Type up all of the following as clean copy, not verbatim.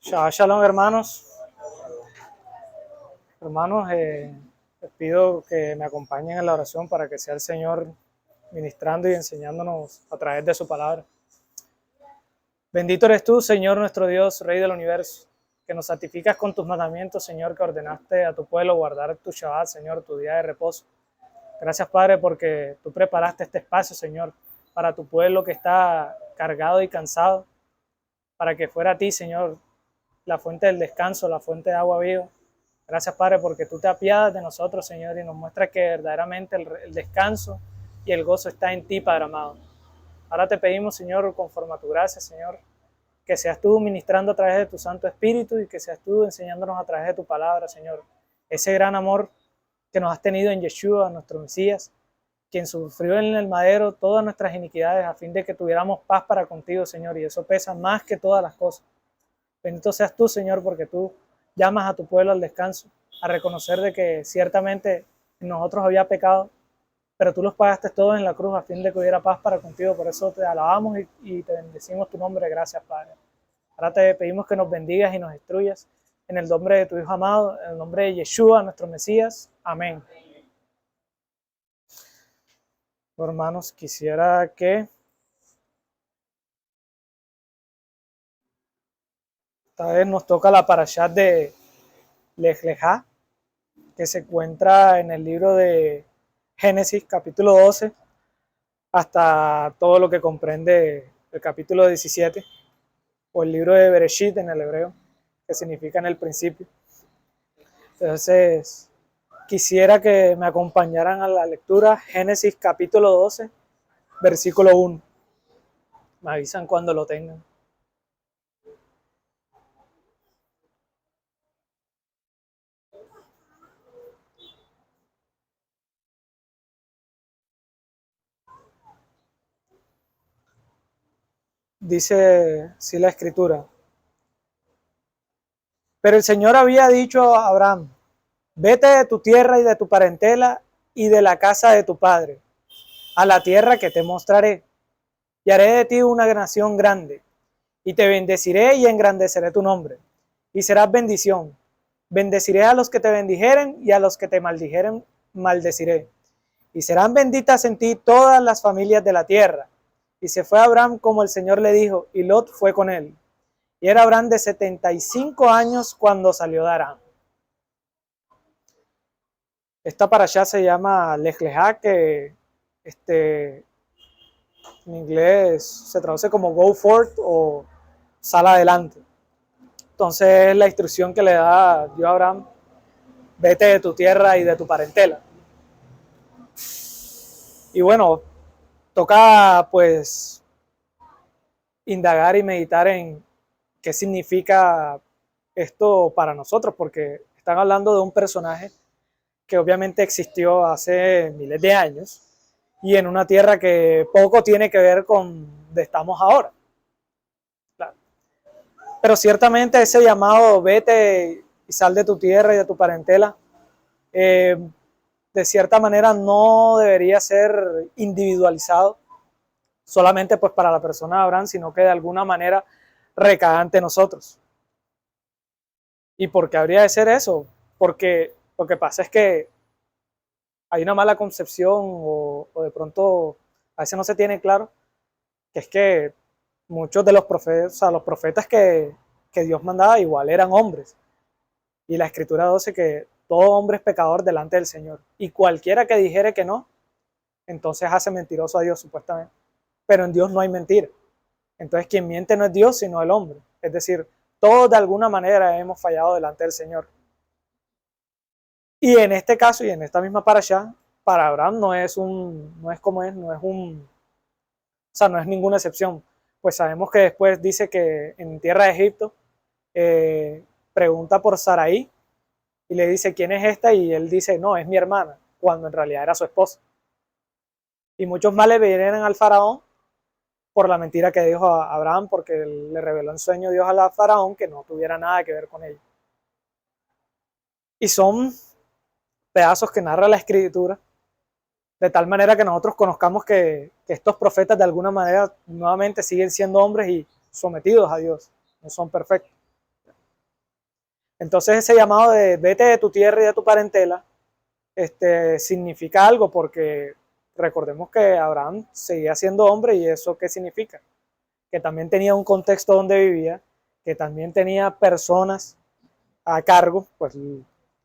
Shabbat Shalom, hermanos. Hermanos, les pido que me acompañen en la oración para que sea el Señor ministrando y enseñándonos a través de su palabra. Bendito eres tú, Señor nuestro Dios, Rey del universo, que nos santificas con tus mandamientos, Señor, que ordenaste a tu pueblo guardar tu Shabbat, Señor, tu día de reposo. Gracias, Padre, porque tú preparaste este espacio, Señor, para tu pueblo que está cargado y cansado, para que fuera a ti, Señor, la fuente del descanso, la fuente de agua viva. Gracias, Padre, porque tú te apiadas de nosotros, Señor, y nos muestras que verdaderamente el descanso y el gozo está en ti, Padre amado. Ahora te pedimos, Señor, conforme a tu gracia, Señor, que seas tú ministrando a través de tu Santo Espíritu y que seas tú enseñándonos a través de tu palabra, Señor. Ese gran amor que nos has tenido en Yeshua, nuestro Mesías, quien sufrió en el madero todas nuestras iniquidades a fin de que tuviéramos paz para contigo, Señor, y eso pesa más que todas las cosas. Bendito seas tú, Señor, porque tú llamas a tu pueblo al descanso, a reconocer de que ciertamente en nosotros había pecado, pero tú los pagaste todos en la cruz a fin de que hubiera paz para contigo. Por eso te alabamos y te bendecimos tu nombre. Gracias, Padre. Ahora te pedimos que nos bendigas y nos instruyas en el nombre de tu Hijo amado, en el nombre de Yeshua, nuestro Mesías. Amén. Hermanos, quisiera que esta vez nos toca la parashá de Lej Lejá, que se encuentra en el libro de Génesis, capítulo 12, hasta todo lo que comprende el capítulo 17, o el libro de Bereshit en el hebreo, que significa en el principio. Entonces, quisiera que me acompañaran a la lectura, Génesis capítulo 12, versículo 1. Me avisan cuando lo tengan. Dice sí la escritura. Pero el Señor había dicho a Abraham: vete de tu tierra y de tu parentela y de la casa de tu padre, a la tierra que te mostraré, y haré de ti una nación grande, y te bendeciré y engrandeceré tu nombre, y serás bendición. Bendeciré a los que te bendijeren, y a los que te maldijeren maldeciré. Y serán benditas en ti todas las familias de la tierra. Y se fue Abraham como el Señor le dijo, y Lot fue con él. Y era Abraham de 75 años cuando salió de Aram. Esta parashá se llama Lej Lejá, que en inglés se traduce como go forth o sal adelante. Entonces es la instrucción que le da Dios a Abraham: vete de tu tierra y de tu parentela. Y bueno, toca pues indagar y meditar en qué significa esto para nosotros, porque están hablando de un personaje que obviamente existió hace miles de años y en una tierra que poco tiene que ver con donde estamos ahora. Claro. Pero ciertamente ese llamado, vete y sal de tu tierra y de tu parentela, de cierta manera no debería ser individualizado solamente pues para la persona de Abraham, sino que de alguna manera recae ante nosotros. ¿Y por qué habría de ser eso? Porque lo que pasa es que hay una mala concepción o de pronto a veces no se tiene claro, que es que muchos de los profetas que Dios mandaba igual eran hombres. Y la Escritura dice que todo hombre es pecador delante del Señor. Y cualquiera que dijere que no, entonces hace mentiroso a Dios supuestamente. Pero en Dios no hay mentira. Entonces quien miente no es Dios, sino el hombre. Es decir, todos de alguna manera hemos fallado delante del Señor. Y en este caso y en esta misma parashá, para Abraham no es ninguna excepción. Pues sabemos que después dice que en tierra de Egipto pregunta por Saraí y le dice, ¿quién es esta? Y él dice, no, es mi hermana, cuando en realidad era su esposa. Y muchos más le vinieron al faraón por la mentira que dijo a Abraham, porque le reveló en sueño Dios al faraón que no tuviera nada que ver con ella. Y son pedazos que narra la Escritura, de tal manera que nosotros conozcamos que estos profetas de alguna manera nuevamente siguen siendo hombres y sometidos a Dios, no son perfectos. Entonces ese llamado de vete de tu tierra y de tu parentela, significa algo, porque recordemos que Abraham seguía siendo hombre, y eso ¿qué significa? Que también tenía un contexto donde vivía, que también tenía personas a cargo, pues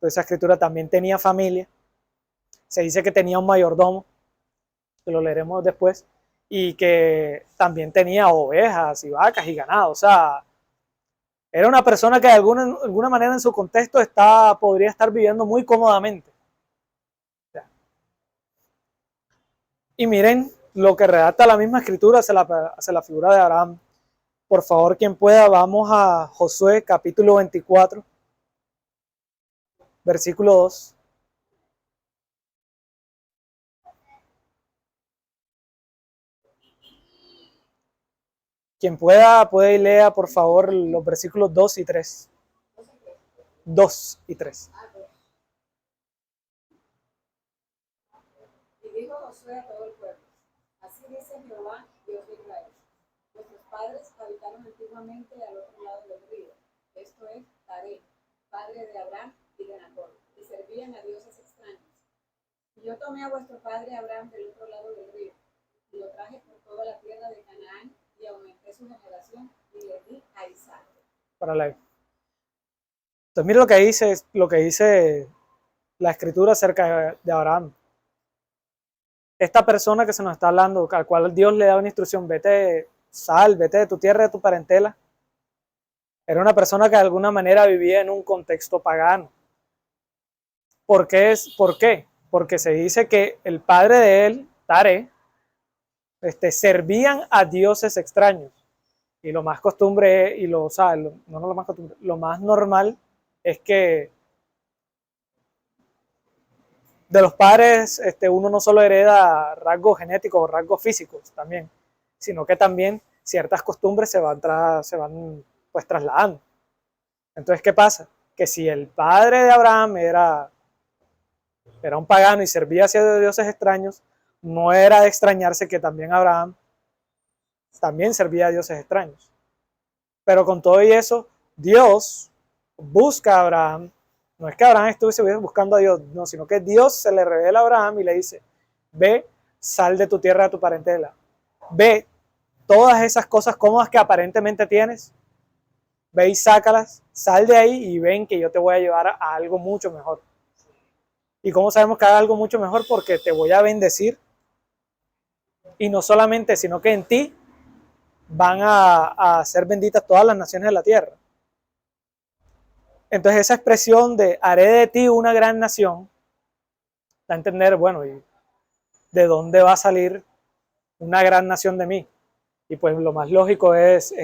esa escritura también tenía familia, se dice que tenía un mayordomo, que lo leeremos después, y que también tenía ovejas y vacas y ganado. O sea, era una persona que de alguna manera en su contexto podría estar viviendo muy cómodamente. Y miren lo que redacta la misma escritura hacia la figura de Abraham. Por favor, quien pueda, vamos a Josué capítulo 24, versículo 2. Quien pueda, puede y lea, por favor, los versículos 2 y 3. 2 y 3. Y dijo Josué a todo el pueblo: Así dice Jehová, Dios de Israel: Vuestros padres habitaron antiguamente al otro lado del río, esto es, Taré, padre de Abraham y de Nacor, y servían a dioses extraños. Y yo tomé a vuestro padre Abraham del otro lado del río, y lo traje por toda la tierra de Canaán, y aumenté su generación, y le di a Isaac. Para leer. Entonces, mira lo que dice la escritura acerca de Abraham. Esta persona que se nos está hablando, al cual Dios le da una instrucción, vete, vete de tu tierra, de tu parentela, era una persona que de alguna manera vivía en un contexto pagano. ¿Por qué? Porque se dice que el padre de él, Tare, servían a dioses extraños. Y lo más costumbre, no lo más costumbre, lo más normal es que de los padres uno no solo hereda rasgos genéticos o rasgos físicos también, sino que también ciertas costumbres se van pues trasladando. Entonces, ¿qué pasa? Que si el padre de Abraham era un pagano y servía hacia dioses extraños, no era de extrañarse que también Abraham también servía a dioses extraños. Pero con todo y eso, Dios busca a Abraham. No es que Abraham estuviese buscando a Dios, no, sino que Dios se le revela a Abraham y le dice: ve, sal de tu tierra, de tu parentela. Ve todas esas cosas cómodas que aparentemente tienes. Ve y sácalas, sal de ahí y ven que yo te voy a llevar a algo mucho mejor. ¿Y cómo sabemos que haga algo mucho mejor? Porque te voy a bendecir. Y no solamente, sino que en ti van a ser benditas todas las naciones de la tierra. Entonces esa expresión de haré de ti una gran nación, da a entender, bueno, ¿y de dónde va a salir una gran nación de mí? Y pues lo más lógico es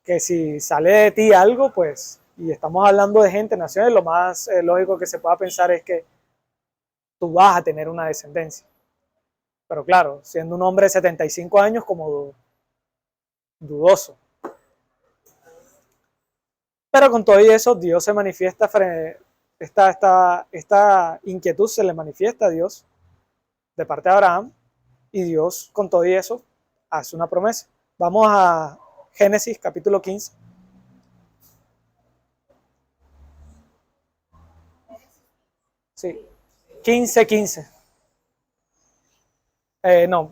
que si sale de ti algo, pues, y estamos hablando de gente, naciones, lo más lógico que se pueda pensar es que tú vas a tener una descendencia. Pero claro, siendo un hombre de 75 años, como dudoso. Pero con todo y eso, Dios se manifiesta, esta inquietud se le manifiesta a Dios de parte de Abraham, y Dios con todo y eso hace una promesa. Vamos a Génesis capítulo 15. Sí, 15:15. No,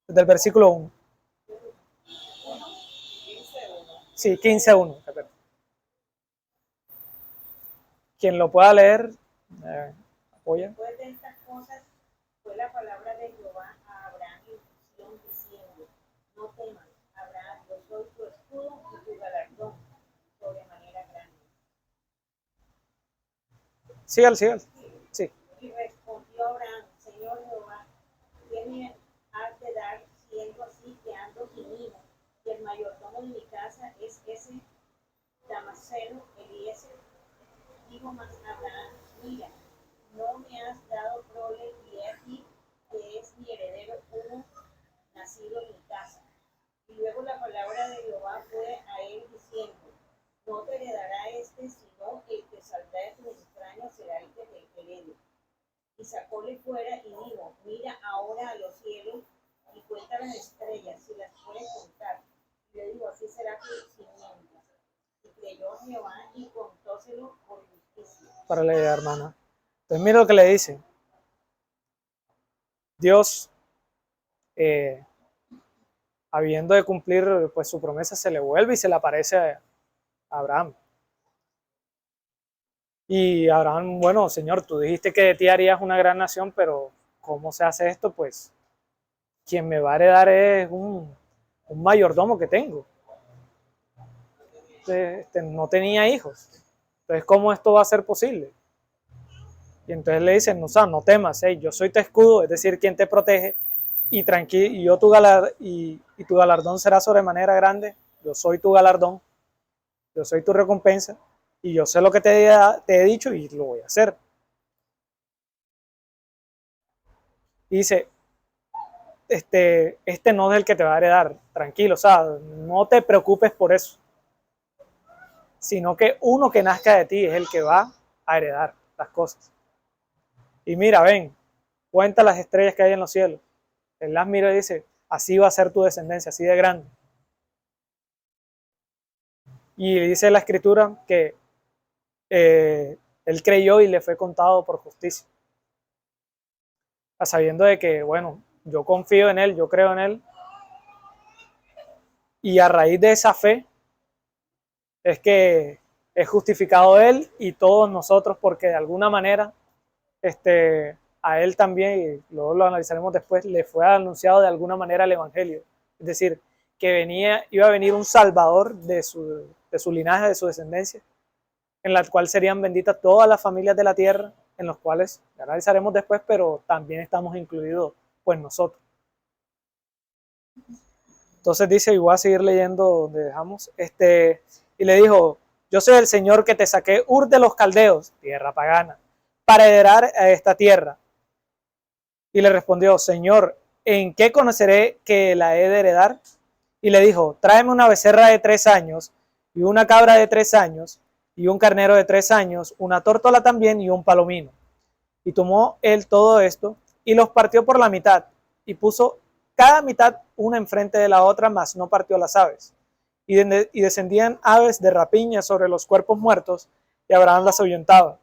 del versículo 1. Sí, 15:1. Quien lo pueda leer, apoya. Después de estas cosas fue la palabra de Jehová a Abraham en visión, diciendo: No temas, Abraham, yo soy tu escudo y tu galardón sobremanera grande. Sígale. Sí. Y respondió Abraham: Señor Jehová, ¿qué me has de dar siendo así que ando sin hijo? Y el mayordomo de mi casa es ese Damaseno Eliezer. Dijo más Abraham: Mira, no me has dado prole, y he aquí que es mi heredero uno nacido en mi casa. Y luego la palabra de Jehová fue a él diciendo: No te heredará sino el que saldrá de tus extraños será el que te herede. Y sacóle fuera y dijo: Mira ahora a los cielos y cuenta las estrellas, si las puedes contar. Y le dijo: Así será tu simiente. creyó Jehová y contóselo por justicia. Para la hermana. Entonces mira lo que le dice. Dios, habiendo de cumplir pues su promesa, se le vuelve y se le aparece a Abraham. Y Abraham, bueno, Señor, tú dijiste que de ti harías una gran nación, pero ¿cómo se hace esto? Pues quien me va a heredar es un mayordomo que tengo. No tenía hijos. Entonces, ¿cómo esto va a ser posible? Y entonces le dicen, o sea, no temas, yo soy tu escudo, es decir, quien te protege, y tranquilo, y yo y tu galardón será sobremanera grande. Yo soy tu galardón, yo soy tu recompensa, y yo sé lo que te he dicho y lo voy a hacer. Y dice, este no es el que te va a heredar, tranquilo, o sea, no te preocupes por eso, sino que uno que nazca de ti es el que va a heredar las cosas. Y mira, ven, cuenta las estrellas que hay en los cielos. Él las mira y dice, así va a ser tu descendencia, así de grande. Y dice la escritura que él creyó y le fue contado por justicia. Sabiendo de que, bueno, yo confío en él, yo creo en él. Y a raíz de esa fe es que es justificado él y todos nosotros, porque de alguna manera a él también, y luego lo analizaremos después, le fue anunciado de alguna manera el evangelio. Es decir, que iba a venir un salvador de su linaje, de su descendencia, en la cual serían benditas todas las familias de la tierra, en los cuales analizaremos después, pero también estamos incluidos pues nosotros. Entonces dice, y voy a seguir leyendo donde dejamos, y le dijo, yo soy el Señor que te saqué Ur de los Caldeos, tierra pagana, para heredar a esta tierra. Y le respondió, Señor, ¿en qué conoceré que la he de heredar? Y le dijo, tráeme una becerra de 3 años, y una cabra de 3 años, y un carnero de 3 años, una tórtola también, y un palomino. Y tomó él todo esto, y los partió por la mitad, y puso cada mitad una enfrente de la otra, mas no partió las aves. Y descendían aves de rapiña sobre los cuerpos muertos, y Abraham las ahuyentaba.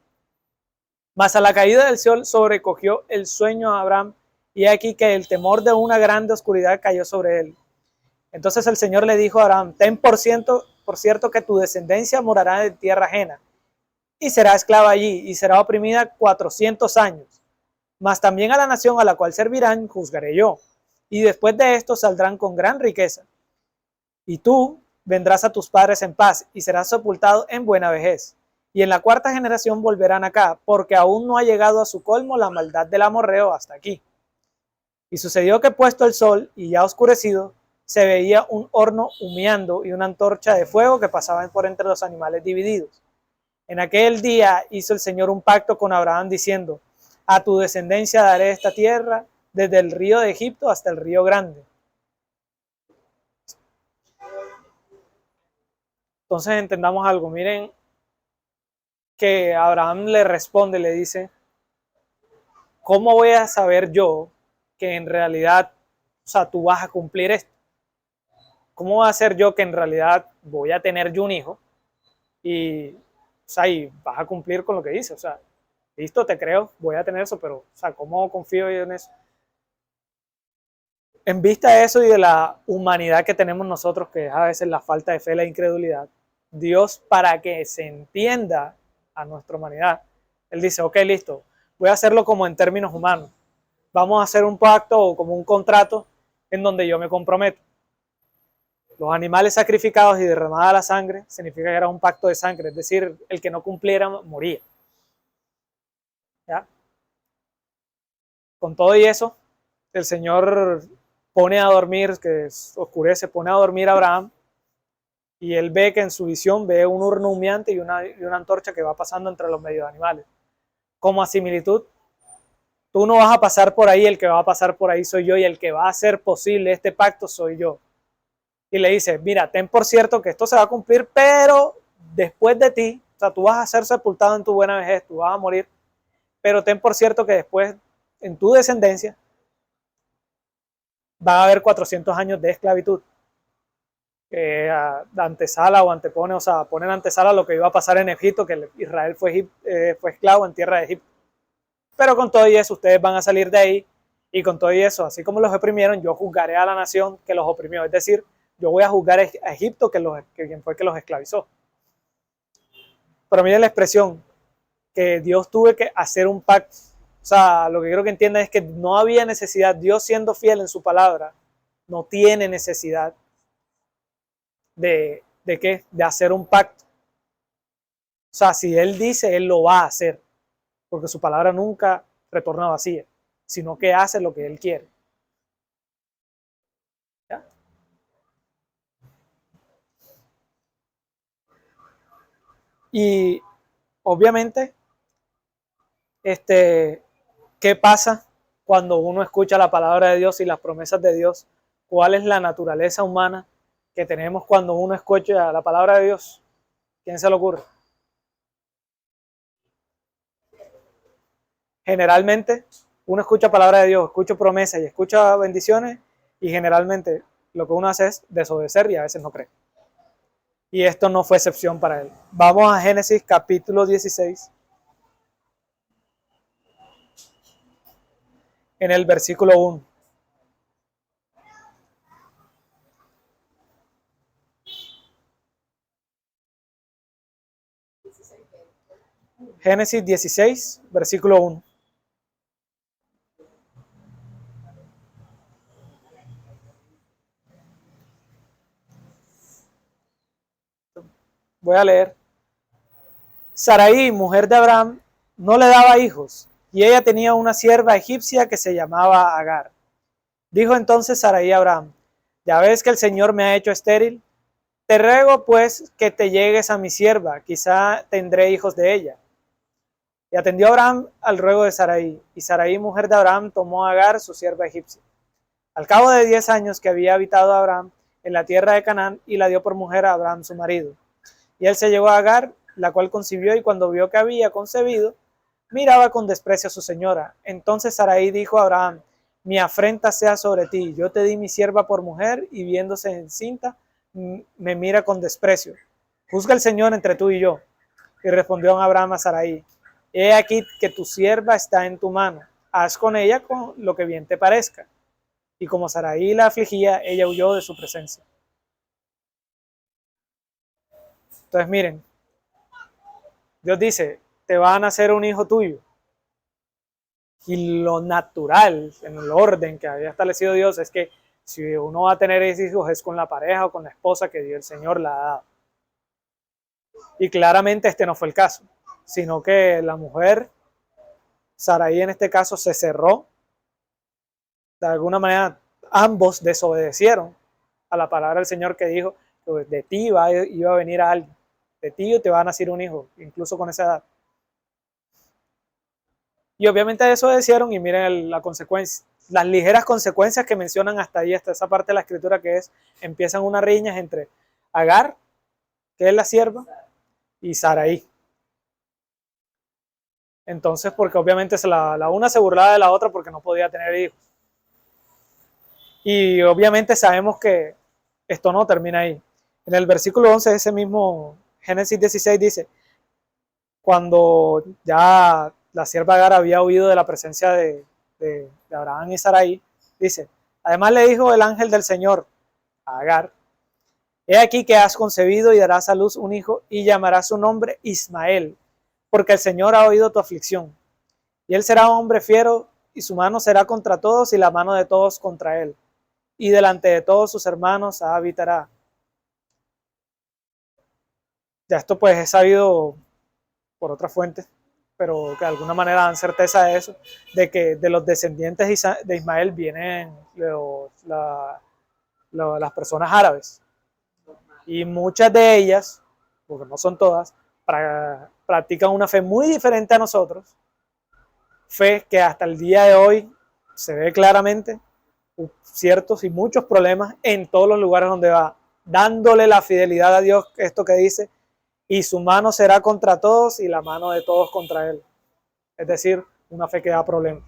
Mas a la caída del sol sobrecogió el sueño a Abraham, y aquí que el temor de una grande oscuridad cayó sobre él. Entonces el Señor le dijo a Abraham, ten por cierto que tu descendencia morará en tierra ajena, y será esclava allí, y será oprimida 400 años. Mas también a la nación a la cual servirán juzgaré yo, y después de esto saldrán con gran riqueza. Y tú vendrás a tus padres en paz, y serás sepultado en buena vejez. Y en la 4ª generación volverán acá, porque aún no ha llegado a su colmo la maldad del amorreo hasta aquí. Y sucedió que puesto el sol y ya oscurecido, se veía un horno humeando y una antorcha de fuego que pasaban por entre los animales divididos. En aquel día hizo el Señor un pacto con Abraham diciendo, a tu descendencia daré esta tierra desde el río de Egipto hasta el río Grande. Entonces entendamos algo, miren que Abraham le responde, le dice, ¿cómo voy a saber yo que en realidad, o sea, tú vas a cumplir esto? ¿Cómo va a ser yo que en realidad voy a tener yo un hijo y, o sea, y vas a cumplir con lo que dice? O sea, listo, te creo, voy a tener eso, pero, o sea, ¿cómo confío yo en eso? En vista de eso y de la humanidad que tenemos nosotros, que es a veces la falta de fe, la incredulidad, Dios, para que se entienda a nuestra humanidad, Él dice, ok, listo, voy a hacerlo como en términos humanos. Vamos a hacer un pacto o como un contrato en donde yo me comprometo. Los animales sacrificados y derramada la sangre significa que era un pacto de sangre, es decir, el que no cumpliera moría. ¿Ya? Con todo y eso, el Señor pone a dormir, que oscurece, pone a dormir a Abraham, y él ve que en su visión ve un horno humeante y una antorcha que va pasando entre los medios animales. Como a similitud, tú no vas a pasar por ahí, el que va a pasar por ahí soy yo, y el que va a hacer posible este pacto soy yo. Y le dice, mira, ten por cierto que esto se va a cumplir, pero después de ti, o sea, tú vas a ser sepultado en tu buena vejez, tú vas a morir, pero ten por cierto que después, en tu descendencia, va a haber 400 años de esclavitud. antesala o antepone, o sea, ponen antesala lo que iba a pasar en Egipto, que Israel fue esclavo en tierra de Egipto. Pero con todo y eso, ustedes van a salir de ahí, y con todo y eso, así como los oprimieron, yo juzgaré a la nación que los oprimió. Es decir, yo voy a juzgar a Egipto, que quien fue que los esclavizó. Pero miren la expresión, que Dios tuvo que hacer un pacto. O sea, lo que quiero que entiendan es que no había necesidad, Dios siendo fiel en su palabra, no tiene necesidad ¿de qué? De hacer un pacto. O sea, si Él dice, Él lo va a hacer, porque su palabra nunca retorna vacía, sino que hace lo que Él quiere. ¿Ya? Y obviamente, ¿qué pasa cuando uno escucha la palabra de Dios y las promesas de Dios? ¿Cuál es la naturaleza humana que tenemos cuando uno escucha la palabra de Dios? ¿Quién se le ocurre? Generalmente uno escucha palabra de Dios, escucha promesas y escucha bendiciones, y generalmente lo que uno hace es desobedecer y a veces no cree. Y esto no fue excepción para él. Vamos a Génesis capítulo 16, en el versículo 1. Génesis 16, versículo 1. Voy a leer. Sarai, mujer de Abraham, no le daba hijos, y ella tenía una sierva egipcia que se llamaba Agar. Dijo entonces Sarai a Abraham: ya ves que el Señor me ha hecho estéril, te ruego pues que te llegues a mi sierva, quizá tendré hijos de ella. Y atendió Abraham al ruego de Sarai, y Sarai, mujer de Abraham, tomó a Agar, su sierva egipcia. Al cabo de 10 años que había habitado Abraham en la tierra de Canaán, y la dio por mujer a Abraham su marido. Y él se llevó a Agar, la cual concibió, y cuando vio que había concebido, miraba con desprecio a su señora. Entonces Sarai dijo a Abraham: mi afrenta sea sobre ti, yo te di mi sierva por mujer, y viéndose encinta, me mira con desprecio. Juzga el Señor entre tú y yo. Y respondió Abraham a Sarai: he aquí que tu sierva está en tu mano, haz con ella con lo que bien te parezca. Y como Sarai la afligía, ella huyó de su presencia. Entonces miren, Dios dice, te va a nacer un hijo tuyo. Y lo natural, en el orden que había establecido Dios, es que si uno va a tener esos hijos es con la pareja o con la esposa que Dios, el Señor, la ha dado. Y claramente este no fue el caso, sino que la mujer, Sarai en este caso, se cerró. De alguna manera, ambos desobedecieron a la palabra del Señor que dijo que de ti iba a venir a alguien, de ti te va a nacer un hijo, incluso con esa edad. Y obviamente desobedecieron, y miren la consecuencia, las ligeras consecuencias que mencionan hasta ahí, hasta esa parte de la escritura, que es, empiezan unas riñas entre Agar, que es la sierva, y Sarai. Entonces, porque obviamente la una se burlaba de la otra porque no podía tener hijos. Y obviamente sabemos que esto no termina ahí. En el versículo 11 de ese mismo Génesis 16 dice: cuando ya la sierva Agar había huido de la presencia de Abraham y Sarai, dice: además le dijo el ángel del Señor a Agar: he aquí que has concebido y darás a luz un hijo, y llamarás su nombre Ismael, porque el Señor ha oído tu aflicción. Y él será un hombre fiero, y su mano será contra todos, y la mano de todos contra él. Y delante de todos sus hermanos habitará. Ya esto pues es sabido por otras fuentes, pero que de alguna manera dan certeza de eso, de que de los descendientes de Ismael vienen las personas árabes. Y muchas de ellas, porque no son todas, practican una fe muy diferente a nosotros, fe que hasta el día de hoy se ve claramente ciertos y muchos problemas en todos los lugares donde va, dándole la fidelidad a Dios, esto que dice: y su mano será contra todos y la mano de todos contra él. Es decir, una fe que da problemas,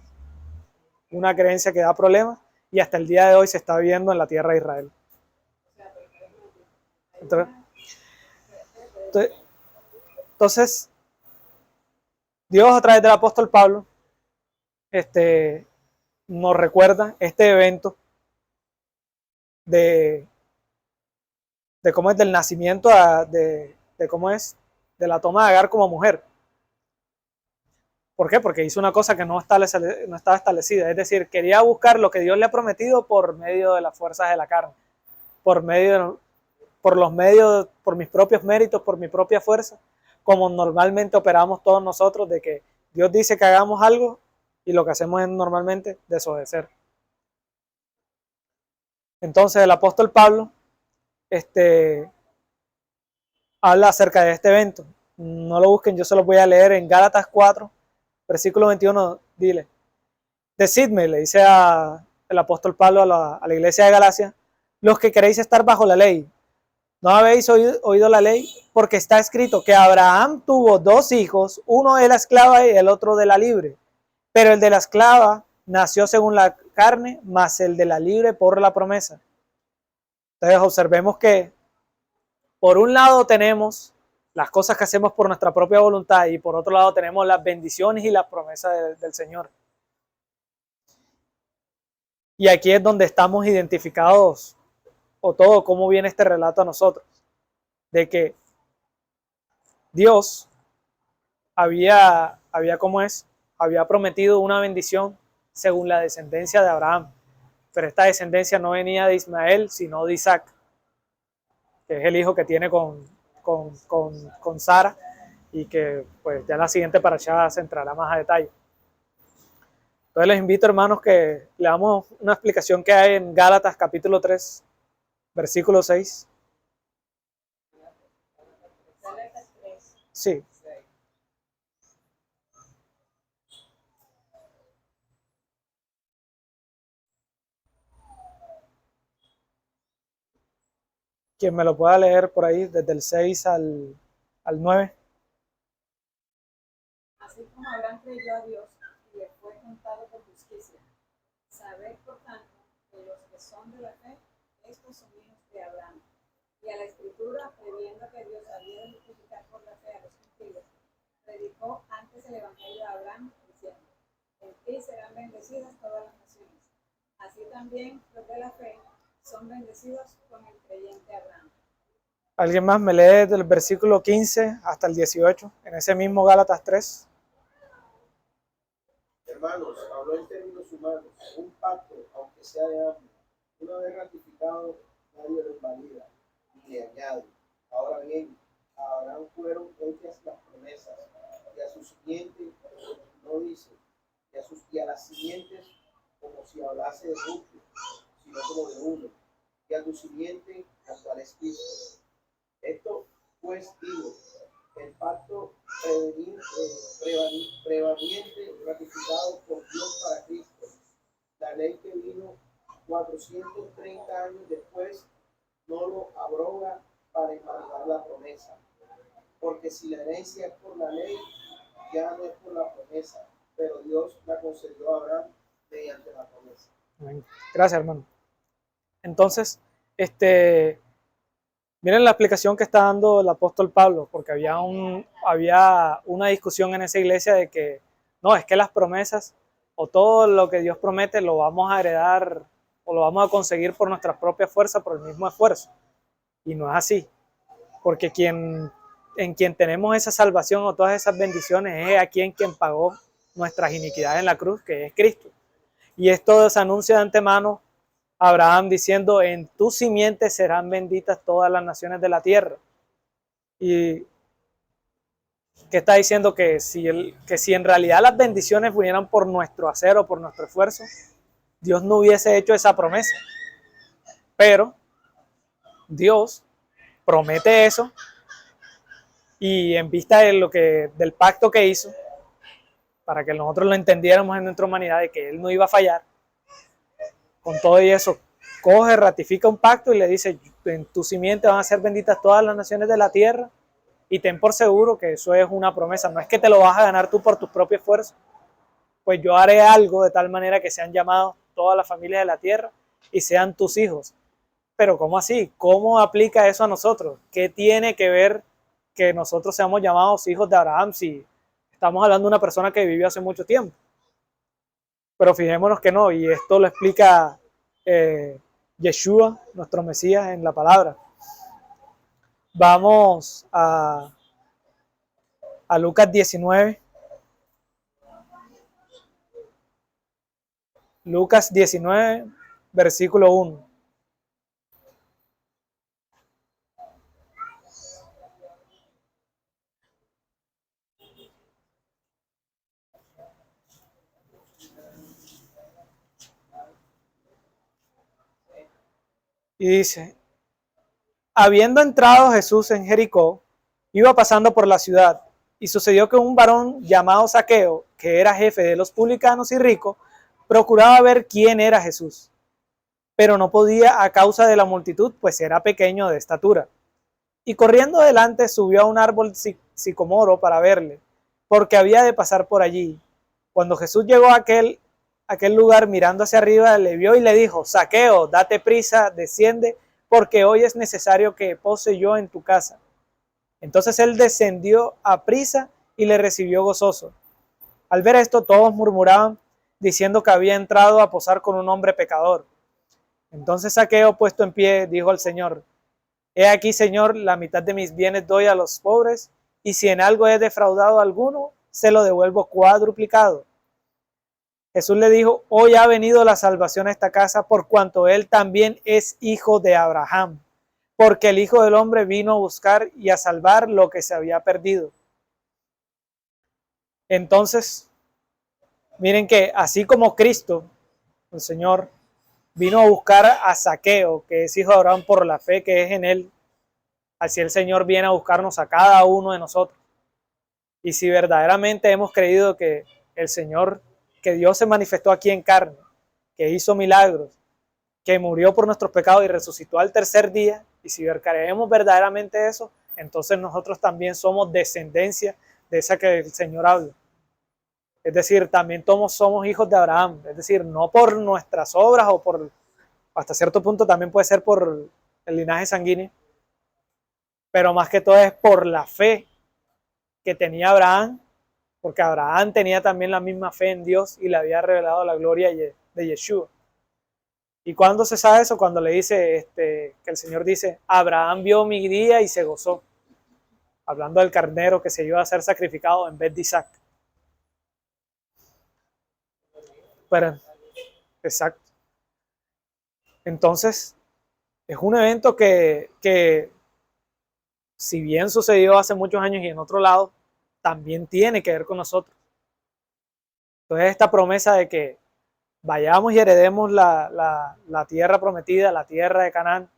una creencia que da problemas, y hasta el día de hoy se está viendo en la tierra de Israel. Entonces, Dios a través del apóstol Pablo nos recuerda este evento de cómo es del nacimiento, de cómo es de la toma de Agar como mujer. ¿Por qué? Porque hizo una cosa que no estaba establecida, es decir, quería buscar lo que Dios le ha prometido por medio de las fuerzas de la carne, por mis propios méritos, por mi propia fuerza, como normalmente operamos todos nosotros, de que Dios dice que hagamos algo y lo que hacemos es normalmente desobedecer. Entonces el apóstol Pablo habla acerca de este evento. No lo busquen, yo se los voy a leer en Gálatas 4, versículo 21, dile. Decidme, le dice el apóstol Pablo a la iglesia de Galacia, los que queréis estar bajo la ley, ¿no habéis oído la ley? Porque está escrito que Abraham tuvo 2 hijos, uno de la esclava y el otro de la libre. Pero el de la esclava nació según la carne, mas el de la libre por la promesa. Entonces observemos que por un lado tenemos las cosas que hacemos por nuestra propia voluntad y por otro lado tenemos las bendiciones y las promesas del Señor. Y aquí es donde estamos identificados, o todo, cómo viene este relato a nosotros, de que Dios había prometido una bendición según la descendencia de Abraham, pero esta descendencia no venía de Ismael, sino de Isaac, que es el hijo que tiene con Sara, y que pues ya en la siguiente parashá se entrará más a detalle. Entonces les invito, hermanos, que leamos una explicación que hay en Gálatas capítulo 3, versículo 6. Sí. Quien me lo pueda leer por ahí, desde el 6 al 9. Así como Abraham creyó a Dios y le fue contado por justicia. Sabed, por tanto, que los que son de la fe, estos son hijos de Abraham. Y a la Escritura, previendo que Dios había de justificar por la fe a los gentiles, predicó antes el Evangelio de Abraham, diciendo: en ti serán bendecidas todas las naciones. Así también los de la fe son bendecidos con el creyente Abraham. ¿Alguien más me lee del versículo 15 hasta el 18, en ese mismo Gálatas 3? Hermanos, habló en términos humanos, un pacto, aunque sea de ambos, una vez ratificado, nadie lo invalida ni le añade. Ahora bien, a Abraham fueron hechas las promesas, y a su simiente, no dice, y a las simientes, como si hablase de muchos, sino como de uno, y a tu simiente, la cual es Cristo. Esto pues digo, el pacto prevalente ratificado por Dios para Cristo, la ley que vino 430 años después, no lo abroga para invalidar la promesa, porque si la herencia es por la ley, ya no es por la promesa, pero Dios la concedió a Abraham mediante la promesa. Gracias, hermano. Entonces, miren la explicación que está dando el apóstol Pablo, porque había una discusión en esa iglesia de que no, es que las promesas o todo lo que Dios promete lo vamos a heredar o lo vamos a conseguir por nuestra propia fuerza, por el mismo esfuerzo. Y no es así, porque en quien tenemos esa salvación o todas esas bendiciones es aquí en quien pagó nuestras iniquidades en la cruz, que es Cristo. Y esto se anuncia de antemano Abraham diciendo: en tu simiente serán benditas todas las naciones de la tierra. Y que está diciendo que si en realidad las bendiciones vinieran por nuestro hacer o por nuestro esfuerzo, Dios no hubiese hecho esa promesa. Pero Dios promete eso, y en vista de del pacto que hizo, para que nosotros lo entendiéramos en nuestra humanidad, de que Él no iba a fallar, con todo y eso, coge, ratifica un pacto y le dice: en tu simiente van a ser benditas todas las naciones de la tierra, y ten por seguro que eso es una promesa, no es que te lo vas a ganar tú por tu propio esfuerzo, pues yo haré algo de tal manera que sean llamados todas las familias de la tierra y sean tus hijos. pero ¿cómo así? ¿Cómo aplica eso a nosotros? ¿Qué tiene que ver que nosotros seamos llamados hijos de Abraham si estamos hablando de una persona que vivió hace mucho tiempo? Pero fijémonos que no, y esto lo explica Yeshua, nuestro Mesías, en la palabra. Vamos a Lucas 19. Lucas 19, versículo 1. Y dice, habiendo entrado Jesús en Jericó, iba pasando por la ciudad, y sucedió que un varón llamado Zaqueo, que era jefe de los publicanos y rico, procuraba ver quién era Jesús, pero no podía a causa de la multitud, pues era pequeño de estatura. Y corriendo adelante subió a un árbol sicomoro para verle, porque había de pasar por allí. Cuando Jesús llegó a aquel lugar, mirando hacia arriba, le vio y le dijo, Zaqueo, date prisa, desciende, porque hoy es necesario que pose yo en tu casa. Entonces él descendió a prisa y le recibió gozoso. Al ver esto, todos murmuraban, diciendo que había entrado a posar con un hombre pecador. Entonces Zaqueo, puesto en pie, dijo al Señor, he aquí, Señor, la mitad de mis bienes doy a los pobres, y si en algo he defraudado a alguno, se lo devuelvo cuadruplicado. Jesús le dijo, hoy ha venido la salvación a esta casa, por cuanto él también es hijo de Abraham, porque el Hijo del Hombre vino a buscar y a salvar lo que se había perdido. Entonces, miren que así como Cristo, el Señor, vino a buscar a Zaqueo, que es hijo de Abraham por la fe que es en él, así el Señor viene a buscarnos a cada uno de nosotros. Y si verdaderamente hemos creído que el Señor, que Dios se manifestó aquí en carne, que hizo milagros, que murió por nuestros pecados y resucitó al tercer día, y si creemos verdaderamente eso, entonces nosotros también somos descendencia de esa que el Señor habla. Es decir, también somos hijos de Abraham, es decir, no por nuestras obras o por, hasta cierto punto también puede ser por el linaje sanguíneo, pero más que todo es por la fe que tenía Abraham, porque Abraham tenía también la misma fe en Dios y le había revelado la gloria de Yeshua. ¿Y cuándo se sabe eso? Cuando le dice, que el Señor dice, Abraham vio mi día y se gozó, hablando del carnero que se iba a ser sacrificado en vez de Isaac. Pero, exacto. Entonces, es un evento que si bien sucedió hace muchos años y en otro lado, también tiene que ver con nosotros. Entonces, esta promesa de que vayamos y heredemos la tierra prometida, la tierra de Canaán,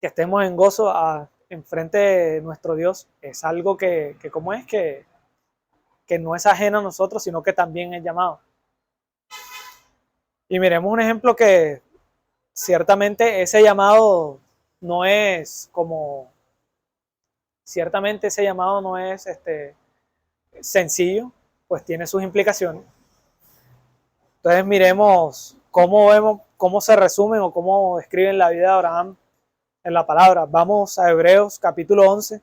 que estemos en gozo en frente de nuestro Dios, es algo que ¿cómo es? Que no es ajeno a nosotros, sino que también es llamado. Y miremos un ejemplo que ciertamente ese llamado no es como, ciertamente ese llamado no es sencillo, pues tiene sus implicaciones. Entonces miremos cómo se resumen o cómo describen la vida de Abraham en la palabra. Vamos a Hebreos capítulo 11.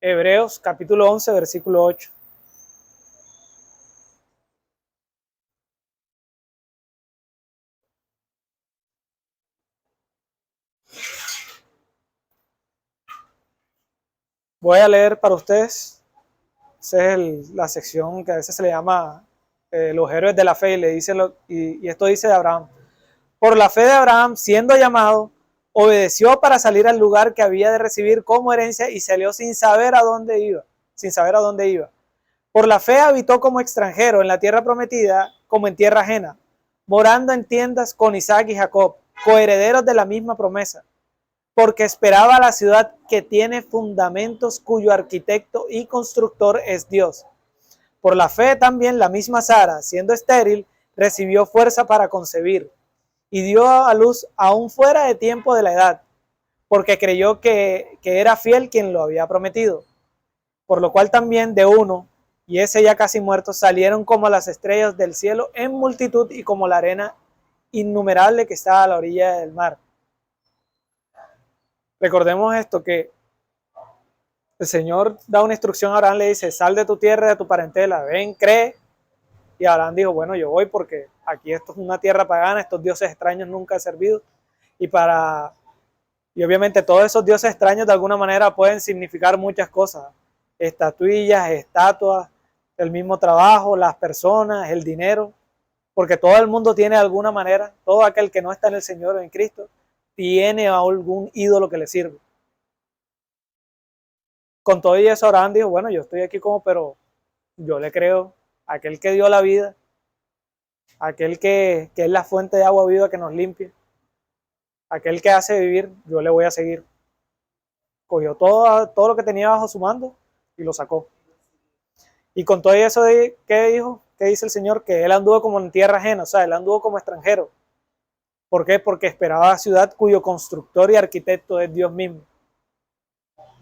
Hebreos capítulo 11, versículo 8. Voy a leer para ustedes. Esa es la sección que a veces se le llama los héroes de la fe, y le dice y esto dice de Abraham. Por la fe de Abraham, siendo llamado, obedeció para salir al lugar que había de recibir como herencia y salió sin saber a dónde iba. Por la fe habitó como extranjero en la tierra prometida, como en tierra ajena, morando en tiendas con Isaac y Jacob, coherederos de la misma promesa, porque esperaba la ciudad que tiene fundamentos, cuyo arquitecto y constructor es Dios. Por la fe también la misma Sara, siendo estéril, recibió fuerza para concebir y dio a luz aún fuera de tiempo de la edad, porque creyó que era fiel quien lo había prometido. Por lo cual también de uno, y ese ya casi muerto, salieron como las estrellas del cielo en multitud y como la arena innumerable que está a la orilla del mar. Recordemos esto, que el Señor da una instrucción a Abraham, le dice, sal de tu tierra, de tu parentela, ven, cree. Y Abraham dijo, bueno, yo voy porque aquí esto es una tierra pagana, estos dioses extraños nunca he servido. Y obviamente todos esos dioses extraños de alguna manera pueden significar muchas cosas. Estatuillas, estatuas, el mismo trabajo, las personas, el dinero. Porque todo el mundo tiene de alguna manera, todo aquel que no está en el Señor o en Cristo, tiene algún ídolo que le sirve. Con todo y eso, Abraham dijo, bueno, yo estoy aquí pero yo le creo a aquel que dio la vida, a aquel que es la fuente de agua viva que nos limpia, a aquel que hace vivir, yo le voy a seguir. Cogió todo lo que tenía bajo su mando y lo sacó. Y con todo eso, ¿qué dijo? ¿Qué dice el Señor? Que él anduvo como en tierra ajena, o sea, él anduvo como extranjero. ¿Por qué? Porque esperaba ciudad cuyo constructor y arquitecto es Dios mismo.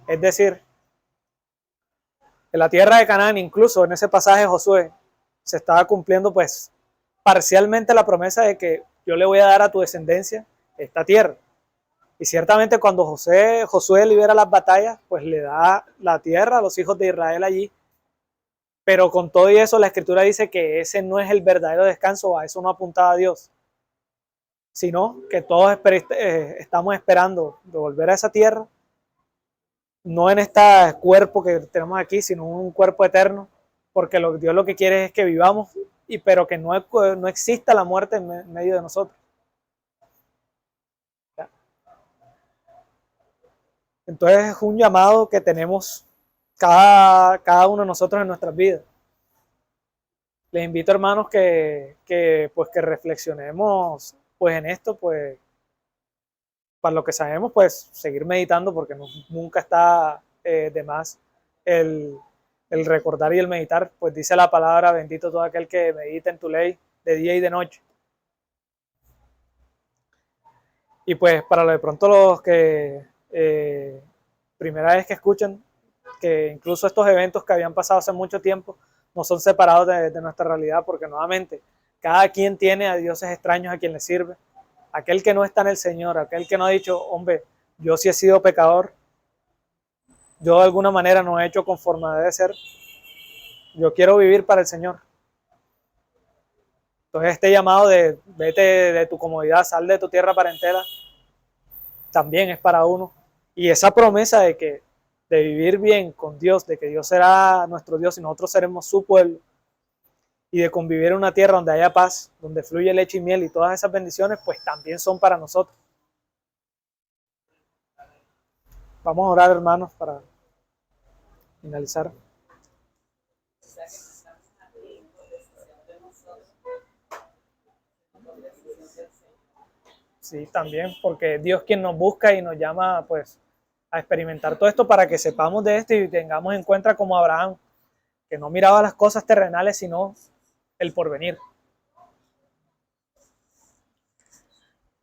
Es decir, en la tierra de Canaán, incluso en ese pasaje de Josué, se estaba cumpliendo pues parcialmente la promesa de que yo le voy a dar a tu descendencia esta tierra. Y ciertamente cuando Josué libera las batallas, pues le da la tierra a los hijos de Israel allí. Pero con todo y eso, la Escritura dice que ese no es el verdadero descanso, a eso no apuntaba Dios, sino que todos estamos esperando de volver a esa tierra, no en este cuerpo que tenemos aquí, sino un cuerpo eterno, porque Dios lo que quiere es que vivamos, pero que no exista la muerte en medio de nosotros. Entonces es un llamado que tenemos cada uno de nosotros en nuestras vidas. Les invito, hermanos, que reflexionemos pues en esto, pues para lo que sabemos, pues seguir meditando, porque nunca está de más el recordar y el meditar. Pues dice la palabra, bendito todo aquel que medita en tu ley de día y de noche. Y pues para lo de pronto los que primera vez que escuchan, que incluso estos eventos que habían pasado hace mucho tiempo no son separados de nuestra realidad, porque nuevamente cada quien tiene a dioses extraños a quien le sirve. Aquel que no está en el Señor, aquel que no ha dicho, hombre, yo sí he sido pecador, yo de alguna manera no he hecho conforme debe ser, yo quiero vivir para el Señor. Entonces este llamado de vete de tu comodidad, sal de tu tierra parentela, también es para uno. Y esa promesa de vivir bien con Dios, de que Dios será nuestro Dios y nosotros seremos su pueblo, y de convivir en una tierra donde haya paz, donde fluye leche y miel y todas esas bendiciones, pues también son para nosotros. Vamos a orar, hermanos, para finalizar. Sí, también, porque Dios quien nos busca y nos llama pues a experimentar todo esto para que sepamos de esto y tengamos en cuenta como Abraham, que no miraba las cosas terrenales, sino el porvenir.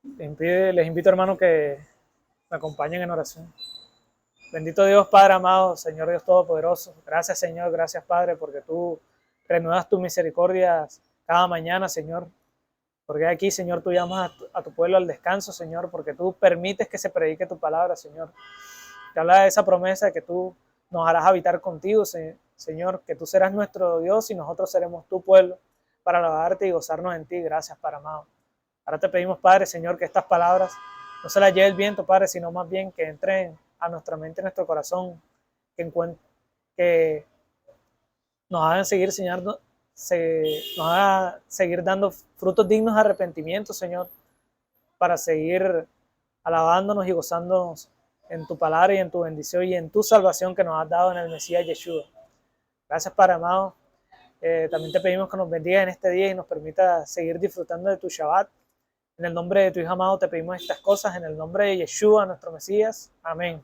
Les invito, hermano, que me acompañen en oración. Bendito Dios, Padre amado, Señor Dios Todopoderoso. Gracias, Señor, gracias, Padre, porque tú renuevas tus misericordias cada mañana, Señor. Porque aquí, Señor, tú llamas a tu pueblo al descanso, Señor, porque tú permites que se predique tu palabra, Señor. Te habla de esa promesa de que tú nos harás habitar contigo, Señor, que tú serás nuestro Dios y nosotros seremos tu pueblo para alabarte y gozarnos en ti. Gracias, Padre amado. Ahora te pedimos, Padre, Señor, que estas palabras no se las lleve el viento, Padre, sino más bien que entren a nuestra mente y nuestro corazón, que nos hagan seguir, Señor, nos haga seguir dando frutos dignos de arrepentimiento, Señor, para seguir alabándonos y gozándonos en tu palabra y en tu bendición y en tu salvación que nos has dado en el Mesías Yeshua. Gracias, Padre amado. También te pedimos que nos bendiga en este día y nos permita seguir disfrutando de tu Shabbat. En el nombre de tu Hijo amado te pedimos estas cosas, en el nombre de Yeshua, nuestro Mesías. Amén.